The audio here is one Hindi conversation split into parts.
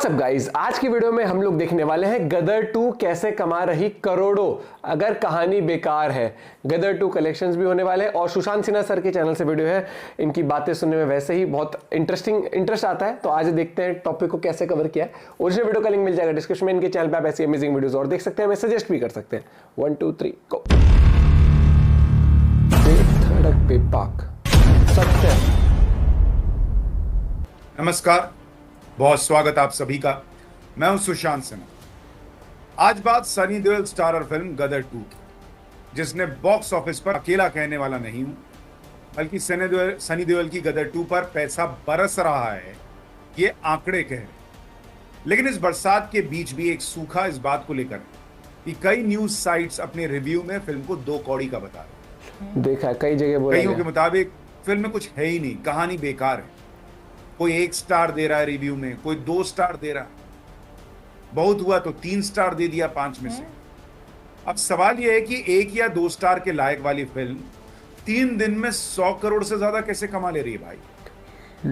व्हाट्सअप गाइस, आज की वीडियो में हम लोग देखने वाले हैं गदर 2 कैसे कमा रही करोड़ों अगर कहानी बेकार है। गदर 2 कलेक्शंस भी होने वाले हैं और सुशांत सिन्हा सर के चैनल से वीडियो है। इनकी बातें सुनने में वैसे ही बहुत इंटरेस्ट आता है, तो आज देखते हैं टॉपिक को कैसे कवर किया है। ओरिजिनल वीडियो का लिंक मिल जाएगा डिस्क्रिप्शन में। इनके चैनल पर आप ऐसी अमेजिंग वीडियोस और देख सकते हैं, हमें सजेस्ट भी कर सकते हैं। 1 2 3 गो। धड़क पे पाक सत्य। नमस्कार, बहुत स्वागत आप सभी का। मैं हूं सुशांत सिन्हा। आज बात सनी देओल स्टारर फिल्म गदर 2 की, जिसने बॉक्स ऑफिस पर अकेला कहने वाला नहीं हूं, बल्कि सनी देओल की गदर 2 पर पैसा बरस रहा है, ये आंकड़े कह रहे। लेकिन इस बरसात के बीच भी एक सूखा इस बात को लेकर कि कई न्यूज साइट्स अपने रिव्यू में फिल्म को 2 कौड़ी का बता रहे। देखा है कई जगह बोला कईयों के मुताबिक फिल्म में कुछ है ही नहीं, कहानी बेकार है। कोई 1 स्टार दे रहा है रिव्यू में, कोई 2 स्टार दे रहा है, बहुत हुआ तो 3 स्टार दे दिया 5 में से। अब सवाल यह है कि 1 या 2 स्टार के लायक वाली फिल्म 3 दिन में 100 करोड़ से ज्यादा कैसे कमा ले रही है भाई?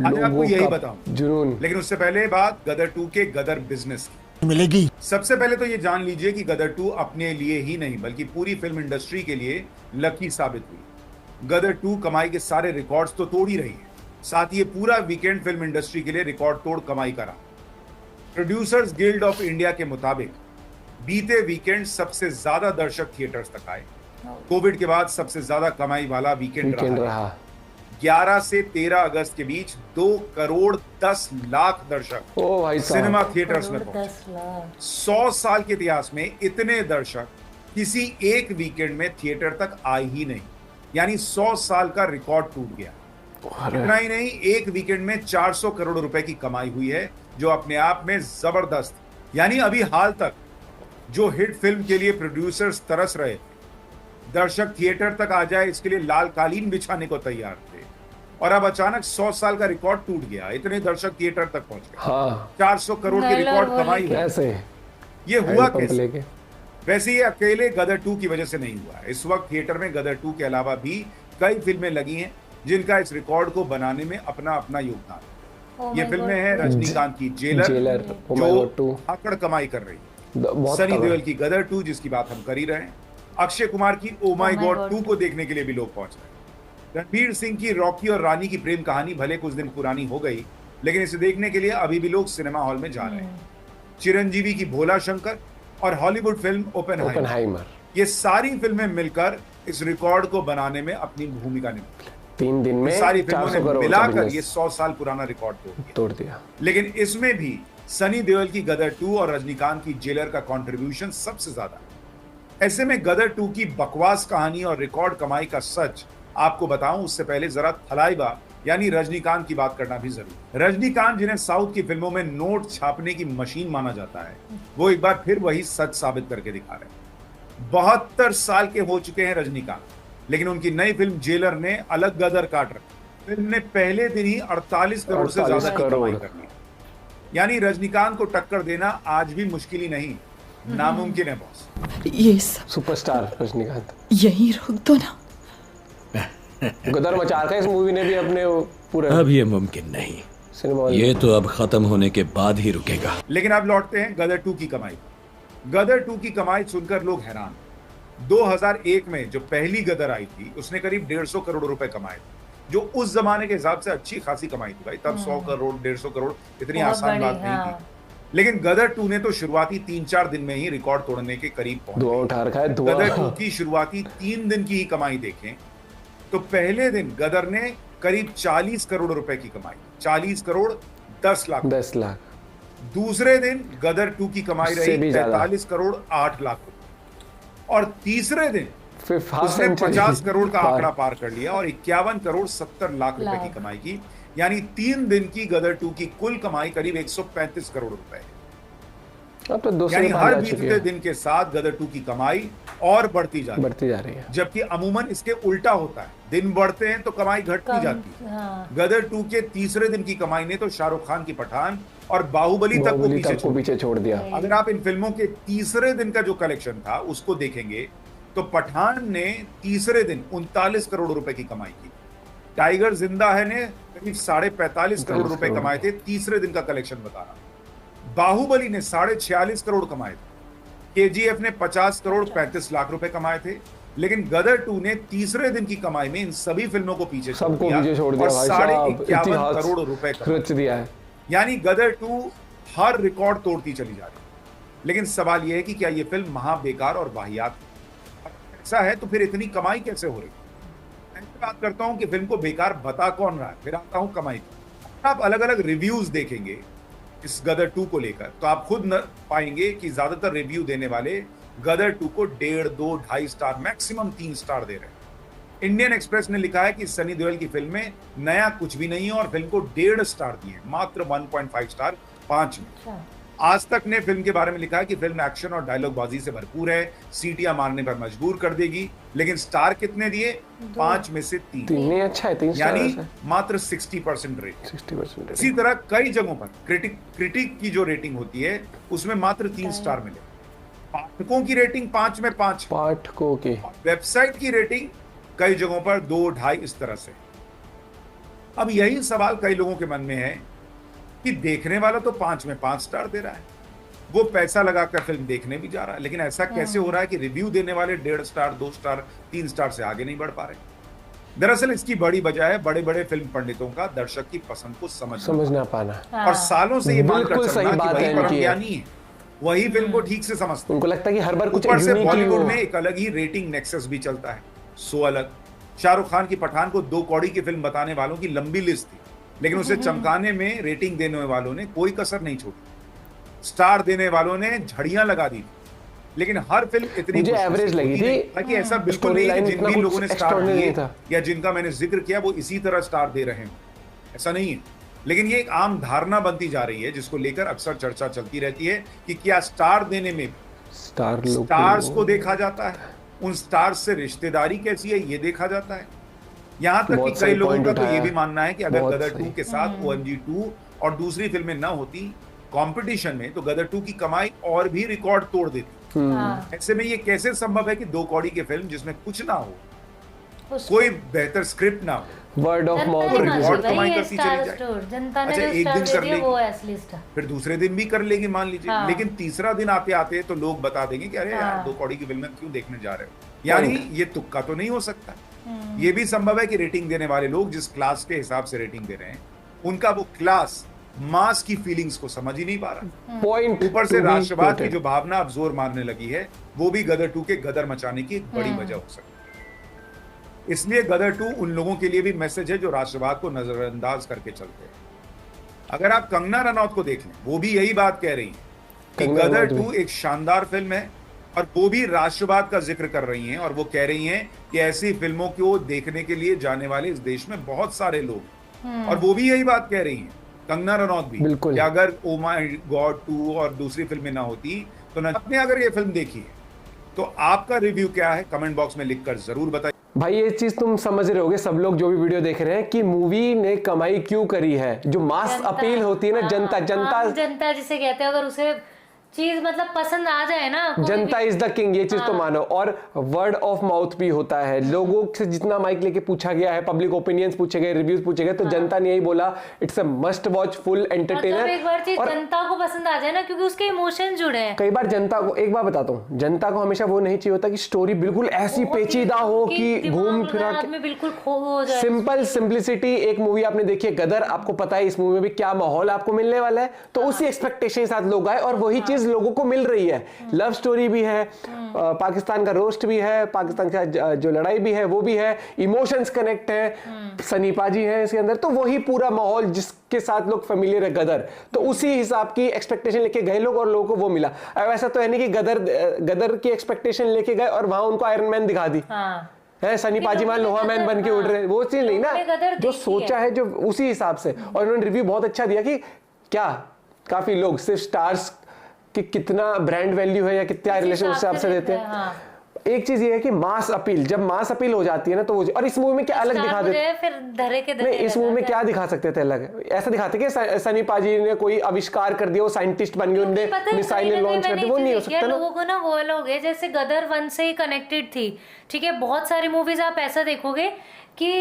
आज आपको यही बताऊं, जुनून। लेकिन उससे पहले बात गदर 2 के गदर बिजनेस की मिलेगी। सबसे पहले तो ये जान लीजिए कि गदर 2 अपने लिए ही नहीं बल्कि पूरी फिल्म इंडस्ट्री के लिए लकी साबित हुई। गदर 2 कमाई के सारे रिकॉर्ड्स तो तोड़ ही रही है, साथ ही ये पूरा वीकेंड फिल्म इंडस्ट्री के लिए रिकॉर्ड तोड़ कमाई करा। प्रोड्यूसर्स गिल्ड ऑफ इंडिया के मुताबिक बीते वीकेंड सबसे ज्यादा दर्शक थिएटर्स तक आए। कोविड के बाद सबसे ज्यादा कमाई वाला वीकेंड रहा। 11 से 13 अगस्त के बीच 2 करोड़ 10 लाख दर्शक सिनेमा थिएटर्स में पहुंचे। 100 साल के इतिहास में इतने दर्शक किसी एक वीकेंड में थिएटर तक आए ही नहीं, यानी 100 साल का रिकॉर्ड टूट गया। इतना ही नहीं, एक वीकेंड में 400 करोड़ रुपए की कमाई हुई है, जो अपने आप में जबरदस्त। यानी अभी हाल तक जो हिट फिल्म के लिए प्रोड्यूसर्स तरस रहे थे, दर्शक थिएटर तक आ जाए इसके लिए लाल कालीन बिछाने को तैयार थे, और अब अचानक 100 साल का रिकॉर्ड टूट गया। इतने दर्शक थिएटर तक पहुंच गए। 400 करोड़ की रिकॉर्ड कमाई कैसे? ये हुआ कैसे? वैसे ये अकेले गदर 2 की वजह से नहीं हुआ है। इस वक्त थिएटर में गदर 2 के अलावा भी कई फिल्में लगी हैं जिनका इस रिकॉर्ड को बनाने में अपना अपना योगदान। ये फिल्में हैं रजनीकांत की जेलर जो आकड़ कमाई कर रही है, सनी देओल की गदर 2 जिसकी बात हम कर ही रहे हैं, अक्षय कुमार की ओ माय गॉड 2 को देखने के लिए भी लोग पहुंच रहे हैं, रणवीर सिंह की रॉकी और रानी की प्रेम कहानी भले कुछ दिन पुरानी हो गई, लेकिन इसे देखने के लिए अभी भी लोग सिनेमा हॉल में जा रहे हैं, चिरंजीवी की भोला शंकर और हॉलीवुड फिल्म ओपेनहाइमर, ये सारी फिल्में मिलकर इस रिकॉर्ड को बनाने में अपनी भूमिका निभाई। 3 दिन में सारी फिल्मों ने मिलाकर ये 100 साल पुराना रिकॉर्ड तोड़ दिया। लेकिन इसमें भी सनी देओल की गदर 2 और रजनीकांत की जेलर का कंट्रीब्यूशन सबसे ज्यादा है। ऐसे में गदर 2 की बकवास कहानी और रिकॉर्ड कमाई का सच आपको बताऊं, उससे पहले जरा थलाइवा यानी रजनीकांत की बात करना भी जरूरी। रजनीकांत, जिन्हें साउथ की फिल्मों में नोट छापने की मशीन माना जाता है, वो एक बार फिर वही सच साबित करके दिखा रहे हैं। 72 साल के हो चुके हैं रजनीकांत, लेकिन उनकी नई फिल्म जेलर ने अलग गदर काट रखी। फिल्म ने पहले दिन ही 48 करोड़ से ज्यादा की कमाई कर ली। यानी रजनीकांत को टक्कर देना आज भी मुश्किल ही नहीं, नामुमकिन है बॉस। ये सब सुपरस्टार रजनीकांत यही रोक दो ना। गदर मचा रखा है इस मूवी ने भी अपने पूरे। अब ये मुमकिन नहीं, ये तो अब खत्म होने के बाद ही रुकेगा। लेकिन अब लौटते हैं गदर 2 की कमाई। गदर 2 की कमाई सुनकर लोग हैरान। 2001 में जो पहली गदर आई थी, उसने करीब 150 करोड़ रुपए कमाए थे, जो उस जमाने के हिसाब से अच्छी खासी कमाई थी भाई। तब 100 करोड़ 150 करोड़ इतनी आसान बात नहीं थी। लेकिन गदर 2 ने तो शुरुआती 3-4 दिन में ही रिकॉर्ड तोड़ने के करीब पहुंच। गदर 2 की शुरुआती 3 दिन की ही कमाई देखें तो पहले दिन गदर ने करीब 40 करोड़ रुपए की कमाई, 40 करोड़ 10 लाख। दूसरे दिन गदर 2 की कमाई रही 45 करोड़ 8 लाख, और तीसरे दिन उसने 50 करोड़ का आंकड़ा पार कर लिया और 51 करोड़ 70 लाख रुपए की कमाई की। यानी 3 दिन की गदर 2 की कुल कमाई करीब 135 करोड़ रुपए है। यानी हर बीतते दिन के साथ गदर 2 की कमाई और बढ़ती जा रही है, जबकि अमूमन इसके उल्टा होता है, दिन बढ़ते हैं तो कमाई घटती जाती है। गदर 2 के तीसरे दिन की कमाई ने तो शाहरुख खान की पठान और बाहुबली तक को पीछे छोड़ दिया। अगर आप इन फिल्मों के तीसरे दिन का जो कलेक्शन था उसको देखेंगे तो पठान ने तीसरे दिन 39 करोड़ रुपए की कमाई की, टाइगर जिंदा है ने करीब 45.5 करोड़ रुपए कमाए थे तीसरे दिन का कलेक्शन बता रहा। बाहुबली ने 46.5 करोड़ कमाए थे, केजीएफ ने 50 करोड़ 35 लाख रुपए कमाए थे, लेकिन गदर 2 ने तीसरे दिन की कमाई में इन सभी फिल्मों को पीछे छोड़ सबको दिया पीछे छोड़ दिया और भाई साहब, 51 करोड़ रुपए खर्च दिया है। यानी गदर 2 हर रिकॉर्ड तोड़ती चली जा रही है। लेकिन सवाल यह है कि क्या यह फिल्म महा बेकार और वाहियात है? ऐसा है तो फिर इतनी कमाई कैसे हो रही? मैं बात करता हूं कि फिल्म को बेकार बता कौन रहा है, फिर आता हूं कमाई पर। आप अलग अलग रिव्यूज देखेंगे इस गदर 2 को लेकर तो आप खुद न पाएंगे कि ज्यादातर रिव्यू देने वाले गदर 2 को 1.5, 2, 2.5 स्टार, मैक्सिमम 3 स्टार दे रहे हैं। इंडियन एक्सप्रेस ने लिखा है कि सनी देओल की फिल्म में नया कुछ भी नहीं है और फिल्म को 1.5 स्टार दिए, मात्र 1.5 स्टार 5 में। आज तक ने फिल्म के बारे में लिखा है कि फिल्म एक्शन और डायलॉग बाजी से भरपूर है, सीटियां मारने पर मजबूर कर देगी, लेकिन स्टार कितने दिए? 5 में से 3। नहीं, अच्छा है 3 स्टार, यानी मात्र 60% रेट। 60% इसी तरह कई जगहों पर क्रिटिक की जो रेटिंग होती है उसमें मात्र 3 स्टार मिले। पाठकों की रेटिंग 5 में 5, पाठकों की वेबसाइट की रेटिंग कई जगहों पर 2, 2.5 इस तरह से। अब यही सवाल कई लोगों के मन में है कि देखने वाला तो 5 में 5 स्टार दे रहा है, वो पैसा लगाकर फिल्म देखने भी जा रहा है, लेकिन ऐसा कैसे हो रहा है कि रिव्यू देने वाले 1.5 स्टार, 2 स्टार, 3 स्टार से आगे नहीं बढ़ पा रहे? दरअसल इसकी बड़ी वजह है बड़े बड़े फिल्म पंडितों का दर्शक की पसंद को समझ ना पाना। और सालों से ये मानकर बिल्कुल सही चलना बात कि है वही परम इनकी है। ज्ञानी है, वही फिल्म को ठीक से समझते हैं। उनको लगता है कि हर बार कुछ ऊपर से यूनिक ही बॉलीवुड हो। में एक अलग ही रेटिंग नेक्सस भी चलता है, सो अलग। शाहरुख खान की पठान को 2 कौड़ी की फिल्म बताने वालों की लंबी लिस्ट थी, लेकिन उसे चमकाने में रेटिंग देने वालों ने कोई कसर नहीं छोड़ी। स्टार देने वालों ने झड़ियां लगा दी, लेकिन हर फिल्म इतनी मुझे एवरेज लगी थी। ताकि ऐसा बिल्कुल स्टोरी नहीं कि लाइन जिन इतना भी कुछ लोगों ने स्टार extraordinary दिए नहीं था। या जिनका मैंने जिक्र किया वो इसी तरह स्टार दे रहे हैं, ऐसा नहीं है। लेकिन ये एक आम धारणा बनती जा रही है जिसको लेकर अक्सर चर्चा चलती रहती है कि क्या स्टार देने में स्टार्स को देखा जाता है, उन स्टार्स से रिश्तेदारी कैसी है ये देखा जाता है। यहाँ तक कि कई लोगों का तो ये भी मानना है कि अगर गदर 2 के साथ OMG 2 और दूसरी फिल्में न होती कंपटीशन में तो गदर 2 की कमाई और भी रिकॉर्ड तोड़ देती। ऐसे में ये कैसे संभव है कि 2 कौड़ी की फिल्म जिसमें कुछ ना हो, कोई बेहतर स्क्रिप्ट ना हो, वर्ड ऑफ माउथ रिकॉर्ड कमाई करती चली जाए? जनता ने अच्छा, जो एक दिन स्टार कर दिए वो लेगी, असली स्टार। फिर दूसरे दिन भी कर लेगी मान लीजिए, हाँ। लेकिन तीसरा दिन आते आते तो लोग बता देंगे कि अरे यार 2 कौड़ी की फिल्म क्यों देखने जा रहे हो। यानी ये तुक्का तो नहीं हो सकता। ये भी संभव है कि रेटिंग देने वाले लोग जिस क्लास के हिसाब से रेटिंग दे रहे हैं उनका वो क्लास मास की फीलिंग्स को समझ ही नहीं पा रहा। पॉइंट ऊपर से राष्ट्रवाद की जो भावना अब जोर मारने लगी है वो भी गदर 2 के गदर मचाने की एक बड़ी वजह हो सकती है। इसलिए गदर 2 उन लोगों के लिए भी मैसेज है जो राष्ट्रवाद को नजरअंदाज करके चलते हैं। अगर आप कंगना रनौत को देख लें, वो भी यही बात कह रही है कि गदर 2 एक शानदार फिल्म है और वो भी राष्ट्रवाद का जिक्र कर रही हैं और वो कह रही हैं कि ऐसी फिल्मों को देखने के लिए जाने वाले इस देश में बहुत सारे लोग, और वो भी यही बात कह रही हैं कंगना रनौत भी, कि अगर ओ माय गॉड 2 और दूसरी फिल्में ना होती तो न आपने अगर ये फिल्म देखी है तो आपका रिव्यू क्या है कमेंट बॉक्स में लिखकर जरूर बताइए। भाई ये चीज तुम समझ रहे होगे सब लोग जो भी वीडियो देख रहे हैं कि मूवी ने कमाई क्यों करी है। जो मास अपील होती है ना, जनता जिसे कहते हैं, अगर उसे चीज मतलब पसंद आ जाए ना, जनता इज द किंग, ये चीज तो मानो। और वर्ड ऑफ माउथ भी होता है, लोगों से जितना माइक लेके पूछा गया है, पब्लिक ओपिनियंस पूछे गए, रिव्यूज पूछे गए, तो जनता ने यही बोला it's a must watch, full entertainer. एक बार चीज जनता को पसंद आ जाए ना, क्योंकि उसके इमोशन जुड़े हैं। कई बार जनता को, एक बार बताता हूँ, जनता को हमेशा वो नहीं चाहिए होता कि स्टोरी बिल्कुल ऐसी पेचीदा हो कि घूम फिरा के बिल्कुल खो हो जाए। Simple simplicity. एक मूवी आपने देखी है गदर, आपको पता है इस मूवी में भी क्या माहौल आपको मिलने वाला है, तो उसी एक्सपेक्टेशन के साथ लोग आए और वही चीज लोगों को मिल रही है। लव स्टोरी भी है, पाकिस्तान का रोस्ट भी है, पाकिस्तान के साथ जो लड़ाई भी है वो भी है, इमोशंस कनेक्ट है, सनी पाजी है इसके अंदर, तो वही पूरा माहौल जिसके साथ लोग फेमिलियर है गदर, तो उसी हिसाब की एक्सपेक्टेशन लेके गए लोग और लोगों को वो मिला। अब ऐसा तो है नहीं कि गदर की एक्सपेक्टेशन लेके गए और वहां उनको आयरन मैन दिखा दी है, सनी पाजी मान लोहा मैन बन के उड़ रहे, वो चीज नहीं ना, जो सोचा है जो उसी हिसाब से। और उन्होंने रिव्यू बहुत अच्छा दिया कि क्या काफी लोग सिर्फ स्टार्स कि कितना ब्रांड वैल्यू है या कितना रिलेशन उससे आपसे देते हैं। हाँ। एक चीज ये है कि मास अपील, जब मास अपील हो जाती है ना तो वो, और इस मूवी में क्या अलग दिखा देते, फिर धरे के नहीं इस मूवी में क्या दिखा सकते थे अलग, ऐसा दिखाते कि सनी पाजी ने कोई आविष्कार कर दिया, वो साइंटिस्ट बन गए, उन्होंने मिसाइलें लॉन्च कर दी, वो नहीं हो सकता ना। लोगों को ना वो लोग जैसे गदर 1 से ही कनेक्टेड थी, ठीक है। बहुत सारी मूवीज आप ऐसा देखोगे कि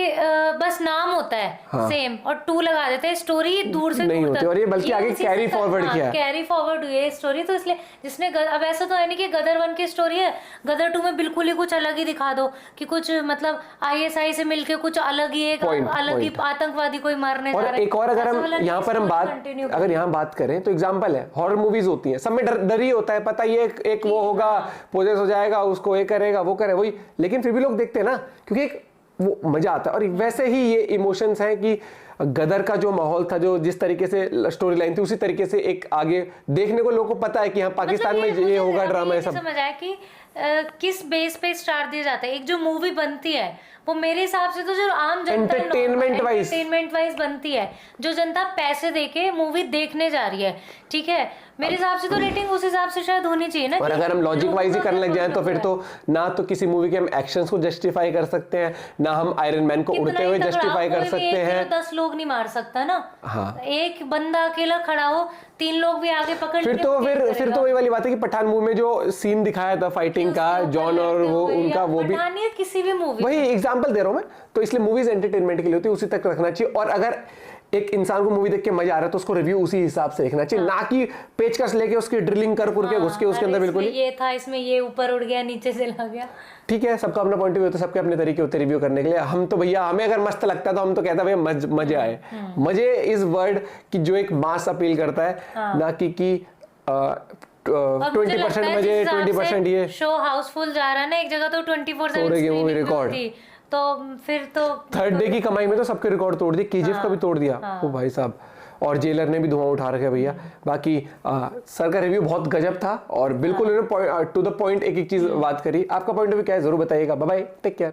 बस नाम होता है सेम और 2 लगा देते हैं, स्टोरी दूर से नहीं दूर होती तक। और ये बल्कि आगे उसी कैरी से फॉरवर्ड किया है। कैरी फॉरवर्ड हुई है स्टोरी, तो इसलिए जिसने अब ऐसा तो है नहीं कि गदर 1 की स्टोरी है, गदर 2 में बिल्कुल ही कुछ अलग ही दिखा दो कि कुछ मतलब ISI से मिलके कुछ अलग ही एक अलग ही आतंकवादी कोई मारने और एक और अगर हम यहाँ पर हम बात करें तो एग्जांपल है, हॉरर मूवीज होती हैं, सब में डर ही होता है, पता ये एक वो होगा, पोजेस हो जाएगा, उसको ये करेगा वो करे वही, लेकिन फिर भी लोग देखते हैं ना, क्योंकि एक वो मजा आता है। और वैसे ही ये इमोशंस हैं कि गदर का जो माहौल था, जो जिस तरीके से स्टोरी लाइन थी, उसी तरीके से एक आगे देखने को लोगों को पता है कि हाँ पाकिस्तान में ये होगा, ड्रामा है सब। समझ आया कि किस बेस पे स्टार दिया जाता है। एक जो मूवी बनती है वो मेरे हिसाब से तो जो आम जनता एंटरटेनमेंट वाइज बनती है, जो जनता पैसे देके मूवी देखने जा रही है, ठीक है, मेरे हिसाब से तो रेटिंग उस हिसाब से शायद होनी चाहिए ना। और अगर हम लॉजिक वाइज ही करने लग जाएं तो फिर तो ना तो किसी मूवी के हम एक्शंस को जस्टिफाई कर सकते हैं, ना हम आयरन मैन को उड़ते हुए जस्टिफाई कर सकते हैं। 10 लोग नहीं मार सकता ना। हाँ। एक बंदा अकेला खड़ा हो, 3 लोग भी आगे पकड़ फिर तो वही वाली बात है कि पठान मूवी में जो सीन दिखाया था फाइटिंग का, जॉन और वो उनका, वो भी किसी भी मूवी, वही एग्जांपल दे रहा हूं मैं, तो इसलिए मूवीज एंटरटेनमेंट के लिए होती है, उसी तक रखना चाहिए। और अगर एक इंसान को मूवी देख के मजा आ रहा है तो उसको रिव्यू उसी हिसाब से लिखना चाहिए, ना कि पेचकस लेके उसकी ड्रिलिंग कर के घुस के उसके अंदर बिल्कुल ये था, इसमें ये ऊपर उड़ गया, नीचे से लग गया। ठीक है, सबका अपना पॉइंट ऑफ व्यू होता है, सबके अपने तरीके होते हैं रिव्यू करने के लिए। हम तो भैया, हमें अगर मस्त लगता है तो हम तो कहता है भैया मजे आए। मजे इस वर्ड की जो एक मास अपील करता है, ना कि 20% मजे 20% ये शो हाउसफुल जा रहा है ना, एक जगह तो 24/7 रिकॉर्ड, तो फिर तो थर्ड डे की कमाई में तो सबके रिकॉर्ड तोड़ दिए, KGF का भी तोड़ दिया वो भाई साहब, और जेलर ने भी धुआं उठा रखा है भैया। बाकी सर का रिव्यू बहुत गजब था और बिल्कुल टू द पॉइंट एक चीज बात करी। आपका पॉइंट ऑफ व्यू क्या है जरूर बताइएगा। Bye bye, take care.